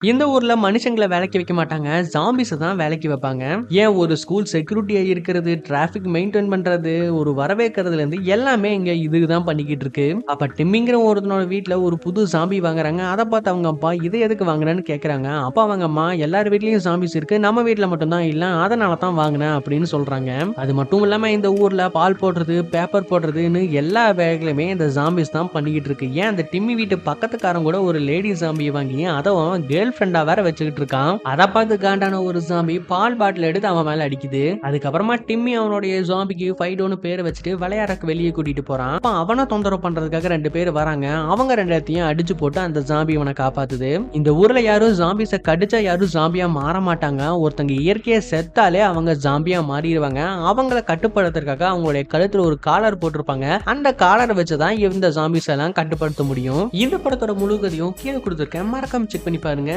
இந்த ஊர்ல மனுஷங்களை வேலைக்கு வைக்க மாட்டாங்க, ஜாம்பிஸை தான் வேலைக்கு வைப்பாங்க. ஏன் ஒரு ஸ்கூல் செக்யூரிட்டியா இருக்கிறது, டிராபிக் மெயின்டைன் பண்றது, ஒரு வரவேற்கிறதுல இருந்து எல்லாமே இங்க இதுதான் பண்ணிக்கிட்டு இருக்கு. அப்ப டிம்மிங்கிற ஒருத்தனோட வீட்டுல ஒரு புது ஜாம்பி வாங்குறாங்க. அதை பார்த்து அவங்க அப்பா இதை எதுக்கு வாங்குறேன்னு கேக்குறாங்க. அப்பா அவங்க அம்மா எல்லார் வீட்லயும் ஜாம்பிஸ் இருக்கு, நம்ம வீட்டுல மட்டும் தான் இல்ல, அதனால தான் வாங்கினேன் அப்படின்னு சொல்றாங்க. அது மட்டும் இல்லாம இந்த ஊர்ல பால் போடுறது, பேப்பர் போடுறதுன்னு எல்லா வேலைகளுமே இந்த ஜாம்பிஸ் தான் பண்ணிக்கிட்டு இருக்கு. ஏன் அந்த டிம்மி வீட்டு பக்கத்துக்காரன் கூட ஒரு லேடி ஜாம்பியை வாங்கி அதவும் கேர்ள் ஃப்ரெண்டா வேற வச்சுக்கிட்டு இருக்கான். அதை பார்த்து காண்டான ஒரு ஜாம்பி பால் பாட்டில் எடுத்து அவன் மேல அடிக்குது. அதுக்கப்புறமா டிம்மி அவனுடைய ஜாம்பிக்கு ஃபைடோன்னு பேரை வச்சுட்டு விளையாடக்கு வெளியே கூட்டிட்டு போறான். அப்ப அவனை தொந்தரவு பண்றதுக்காக 2 பேர் வராங்க. அவங்க 2 இடத்தையும் அடிச்சு போட்டு அந்த ஜாம்பி அவனை காப்பாத்துது. இந்த ஊர்ல யாரும் ஜாம்பிஸை கடிச்சா யாரும் ஜாம்பியா மாற மாட்டாங்க. ஒருத்தங்க இயற்கையை செத்தாலே அவங்க ஜாம்பியா மாறிடுவாங்க. அவங்கள கட்டுப்படுத்துறதுக்காக அவங்களுடைய கழுத்துல ஒரு காலர் போட்டிருப்பாங்க. அந்த காலரை வச்சுதான் இந்த ஜாம்பிஸ் எல்லாம் கட்டுப்படுத்த முடியும். இந்த படத்தோட முழு கதையும் கீழே கொடுத்துருக்கேன், மறக்காம செக் பண்ணி பாருங்க.